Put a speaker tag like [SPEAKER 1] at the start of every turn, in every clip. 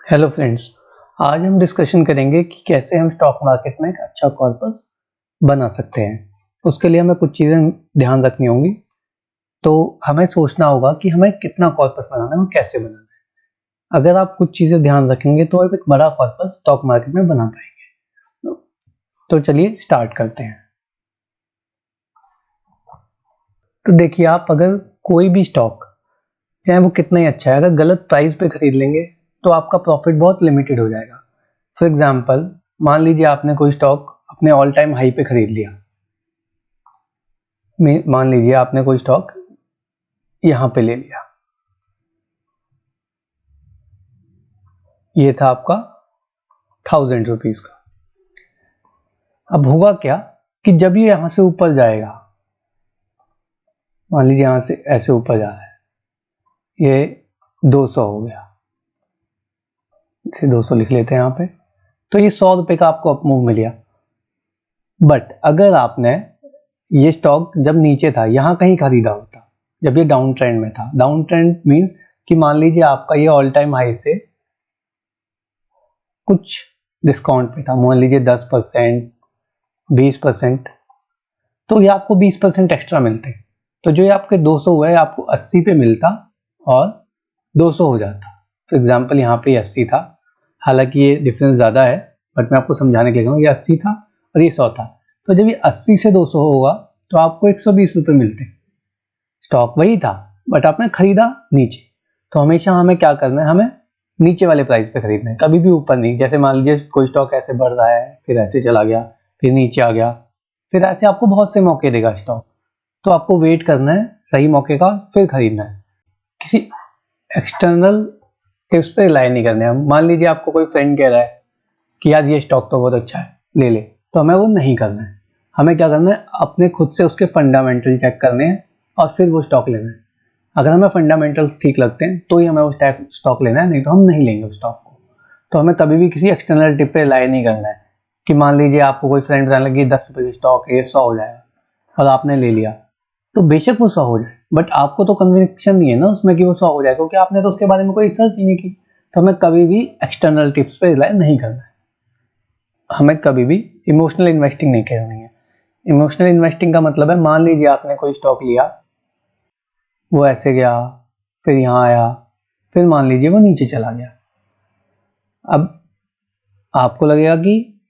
[SPEAKER 1] Hello friends, आज हम discussion करेंगे कि कैसे हम स्टॉक मार्केट में एक अच्छा कॉर्पस बना सकते हैं। उसके लिए हमें कुछ चीज़ें ध्यान रखनी होंगी। तो हमें सोचना होगा कि हमें कितना कॉर्पस बनाना है और कैसे बनाना है। अगर आप कुछ चीज़ें ध्यान रखेंगे तो आप एक बड़ा कॉर्पस स्टॉक मार्केट में बना पाएंगे। तो चलिए स्टार्ट करते हैं। तो देखिए, आप अगर कोई भी स्टॉक, चाहे वो कितना ही अच्छा है, अगर गलत प्राइस पे खरीद लेंगे तो आपका प्रॉफिट बहुत लिमिटेड हो जाएगा। फॉर एग्जाम्पल, मान लीजिए आपने कोई स्टॉक अपने ऑल टाइम हाई पे खरीद लिया। मान लीजिए आपने कोई स्टॉक यहां पे ले लिया, ये था आपका 1000 रुपीज का। अब होगा क्या कि जब ये यहां से ऊपर जाएगा, मान लीजिए यहां से ऐसे ऊपर जा रहा है, ये 200 हो गया, इसे 200 लिख लेते हैं यहाँ पे। तो ये 100 रुपए का आपको अपमूव मिल गया। बट अगर आपने ये स्टॉक जब नीचे था यहां कहीं खरीदा होता, जब ये डाउन ट्रेंड में था, डाउन ट्रेंड मींस कि मान लीजिए आपका ये ऑल टाइम हाई से कुछ डिस्काउंट पे था, मान लीजिए 10%, 20%, तो ये आपको 20% एक्स्ट्रा मिलते। तो जो ये आपके 200 हुआ है आपको 80 पे मिलता और 200 हो जाता। फॉर एग्जाम्पल यहाँ पे 80 था, हालांकि ये डिफरेंस ज़्यादा है बट मैं आपको समझाने के लिए कहूँगा, ये 80 था और ये 100 था। तो जब ये 80 से 200 होगा तो आपको 120 रुपये मिलते। स्टॉक वही था बट आपने खरीदा नीचे। तो हमेशा हमें क्या करना है, हमें नीचे वाले प्राइस पे खरीदना है, कभी भी ऊपर नहीं। जैसे मान लीजिए कोई स्टॉक ऐसे बढ़ रहा है, फिर ऐसे चला गया, फिर नीचे आ गया, फिर ऐसे आपको बहुत से मौके देगा स्टॉक। तो आपको वेट करना है सही मौके का, फिर खरीदना है। किसी एक्सटर्नल टिप्स पे रिलाई नहीं करना है। मान लीजिए आपको कोई फ्रेंड कह रहा है कि यार ये स्टॉक तो बहुत अच्छा है, ले ले, तो हमें वो नहीं करना है। हमें क्या करना है, अपने खुद से उसके फंडामेंटल चेक करने हैं और फिर वो स्टॉक लेना है। अगर हमें फंडामेंटल्स ठीक लगते हैं तो ही हमें वो स्टॉक लेना है, नहीं तो हम नहीं लेंगे उस स्टॉक को। तो हमें कभी भी किसी एक्सटर्नल टिप पे रिलाई नहीं करना है कि मान लीजिए आपको कोई फ्रेंड बताने लगे 10 रुपये की स्टॉक है, ये 100 हो जाएगा, और आपने ले लिया। तो बेशक वो 100 हो जाए, बट आपको तो कन्विक्शन नहीं है ना उसमें कि वो 100 हो जाए, क्योंकि आपने तो उसके बारे में कोई रिसर्च ही नहीं की। तो हमें कभी भी एक्सटर्नल टिप्स पे रिलाई नहीं करना है। हमें कभी भी इमोशनल इन्वेस्टिंग नहीं करनी है। इमोशनल इन्वेस्टिंग का मतलब है, मान लीजिए आपने कोई स्टॉक लिया, वो ऐसे गया, फिर यहाँ आया, फिर मान लीजिए वो नीचे चला गया। अब आपको लगेगा कि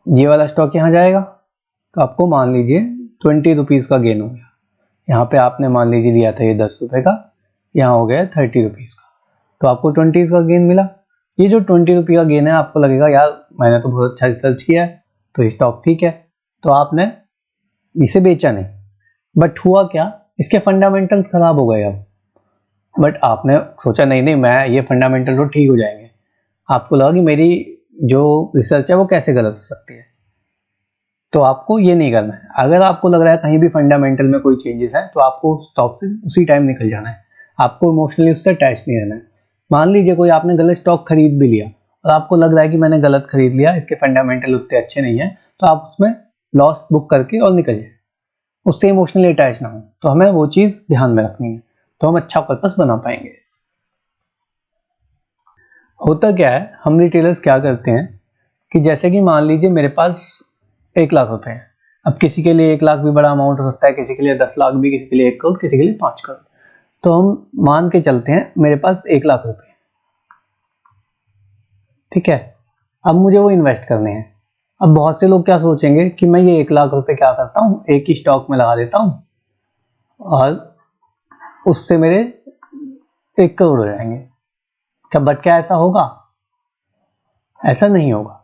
[SPEAKER 1] ये वाला स्टॉक यहाँ जाएगा, तो आपको मान लीजिए 20 रुपीज़ का गेन हो गया। यहाँ पे आपने मान लीजिए लिया था ये 10 रुपये का, यहाँ हो गया 30 रुपीज़ का, तो आपको 20 का गेन मिला। ये जो 20 रुपये का गेन है, आपको लगेगा यार मैंने तो बहुत अच्छा रिसर्च किया है, तो ये स्टॉक ठीक है, तो आपने इसे बेचा नहीं। बट हुआ क्या, इसके फंडामेंटल्स खराब हो गए अब। बट आपने सोचा नहीं नहीं, मैं ये फंडामेंटल तो ठीक हो जाएंगे। आपको लगा कि मेरी जो रिसर्च है वो कैसे गलत हो सकती है, तो आपको ये नहीं करना है। अगर आपको लग रहा है कहीं भी फंडामेंटल में कोई चेंजेस है तो आपको स्टॉक से उसी टाइम निकल जाना है। आपको इमोशनली उससे अटैच नहीं रहना है। मान लीजिए कोई आपने गलत स्टॉक खरीद भी लिया और आपको लग रहा है कि मैंने गलत खरीद लिया, इसके फंडामेंटल उतने अच्छे नहीं है, तो आप उसमें लॉस बुक करके और निकल जाए, उससे इमोशनली अटैच ना हो। तो हमें वो चीज़ ध्यान में रखनी है, तो हम अच्छा पर्पस बना पाएंगे। होता क्या है, हम रिटेलर्स क्या करते हैं कि जैसे कि मान लीजिए मेरे पास 1 लाख रुपए हैं। अब किसी के लिए 1 लाख भी बड़ा अमाउंट हो सकता है, किसी के लिए 10 लाख भी, किसी के लिए 1 करोड़, किसी के लिए 5 करोड़। तो हम मान के चलते हैं मेरे पास 1 लाख रुपए, ठीक है। अब मुझे वो इन्वेस्ट करने हैं। अब बहुत से लोग क्या सोचेंगे कि मैं ये 1 लाख रुपए क्या करता हूँ, एक ही स्टॉक में लगा देता हूँ और उससे मेरे 1 करोड़ हो जाएंगे। क्या ऐसा होगा? ऐसा नहीं होगा।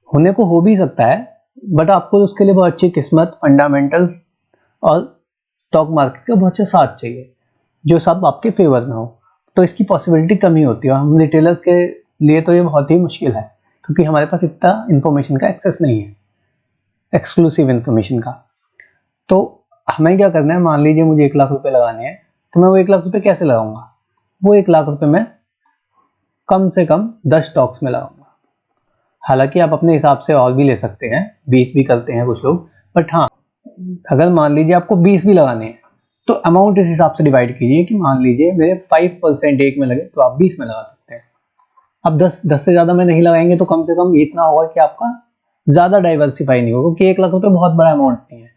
[SPEAKER 1] होने को हो भी सकता है, बट आपको उसके लिए बहुत अच्छी किस्मत, फंडामेंटल्स और स्टॉक मार्केट का बहुत अच्छा साथ चाहिए, जो सब आपके फेवर में हो। तो इसकी पॉसिबिलिटी कम ही होती है। हम रिटेलर्स के लिए तो ये बहुत ही मुश्किल है, क्योंकि हमारे पास इतना इन्फॉर्मेशन का एक्सेस नहीं है, एक्सक्लूसिव इन्फॉर्मेशन का। तो हमें क्या करना है, मान लीजिए मुझे 1 लाख रुपए लगाने हैं, तो मैं वो 1 लाख रुपए कैसे लगाऊंगा? वो 1 लाख रुपए मैं कम से कम 10 स्टॉक्स में लगाऊंगा। हालांकि आप अपने हिसाब से और भी ले सकते हैं, 20 भी करते हैं कुछ लोग, बट हाँ, अगर मान लीजिए आपको 20 भी लगाने हैं तो अमाउंट इस हिसाब से डिवाइड कीजिए कि मान लीजिए मेरे 5% एक में लगे तो आप 20 में लगा सकते हैं। अब 10 से ज़्यादा में नहीं लगाएंगे तो कम से कम इतना होगा कि आपका ज़्यादा डाइवर्सिफाई नहीं होगा, क्योंकि 1 लाख रुपए बहुत बड़ा अमाउंट नहीं है,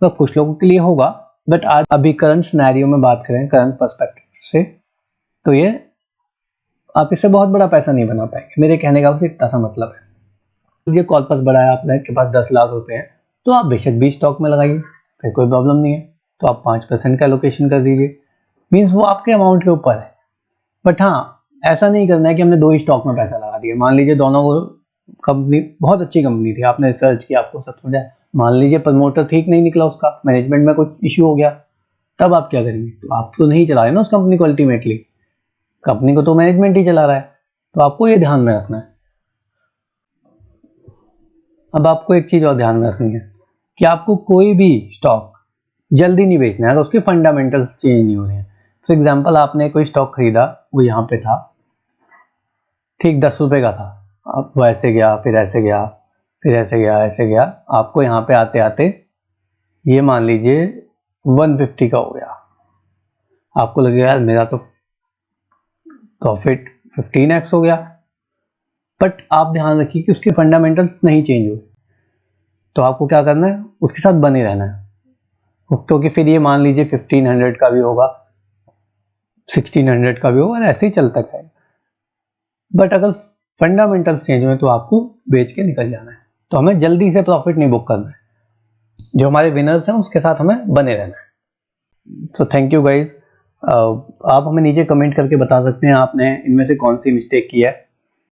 [SPEAKER 1] तो कुछ लोगों के लिए होगा, बट आज अभी करंट सिनेरियो में बात करें, करंट पर्सपेक्टिव से, तो ये आप इससे बहुत बड़ा पैसा नहीं बना पाएंगे। मेरे कहने का बस इतना सा मतलब है। ये कॉर्पस बड़ा है, आपके पास 10 लाख रुपए हैं, तो आप बेशक भी स्टॉक में लगाइए, फिर कोई प्रॉब्लम नहीं है। तो आप 5% का एलोकेशन कर दीजिए, मीन्स वो आपके अमाउंट के ऊपर है। बट हाँ, ऐसा नहीं करना है कि हमने 2 ही स्टॉक में पैसा लगा दिया। मान लीजिए दोनों वो कंपनी बहुत अच्छी कंपनी थी, आपने रिसर्च किया, आपको सब समझा, मान लीजिए प्रमोटर ठीक नहीं निकला, उसका मैनेजमेंट में कुछ इश्यू हो गया, तब आप क्या करेंगे? तो आप तो नहीं चला रहे ना उस कंपनी को, अल्टीमेटली कंपनी को तो मैनेजमेंट ही चला रहा है। तो आपको ये ध्यान में रखना है। अब आपको एक चीज और ध्यान में रखनी है कि आपको कोई भी स्टॉक जल्दी नहीं बेचना है अगर उसके फंडामेंटल्स चेंज नहीं हो रहे हैं। फॉर एग्जाम्पल, आपने कोई स्टॉक खरीदा, वो यहाँ पे था, ठीक 10 रुपए का था, अब वो ऐसे गया, फिर ऐसे गया, फिर ऐसे गया, ऐसे गया, आपको यहाँ पे आते आते ये मान लीजिए 150 का हो गया। आपको लगेगा यार मेरा तो प्रॉफिट 15x हो गया, बट आप ध्यान रखिए कि उसके फंडामेंटल्स नहीं चेंज हुए। तो आपको क्या करना है, उसके साथ बने रहना है, क्योंकि फिर ये मान लीजिए 1500 का भी होगा, 1600 का भी होगा, ऐसे ही चलता है। बट अगर फंडामेंटल्स चेंज हुए तो आपको बेच के निकल जाना है। तो हमें जल्दी से प्रॉफिट नहीं बुक करना है, जो हमारे विनर्स हैं उसके साथ हमें बने रहना है। So thank you guys. आप हमें नीचे कमेंट करके बता सकते हैं आपने इनमें से कौन सी मिस्टेक की है।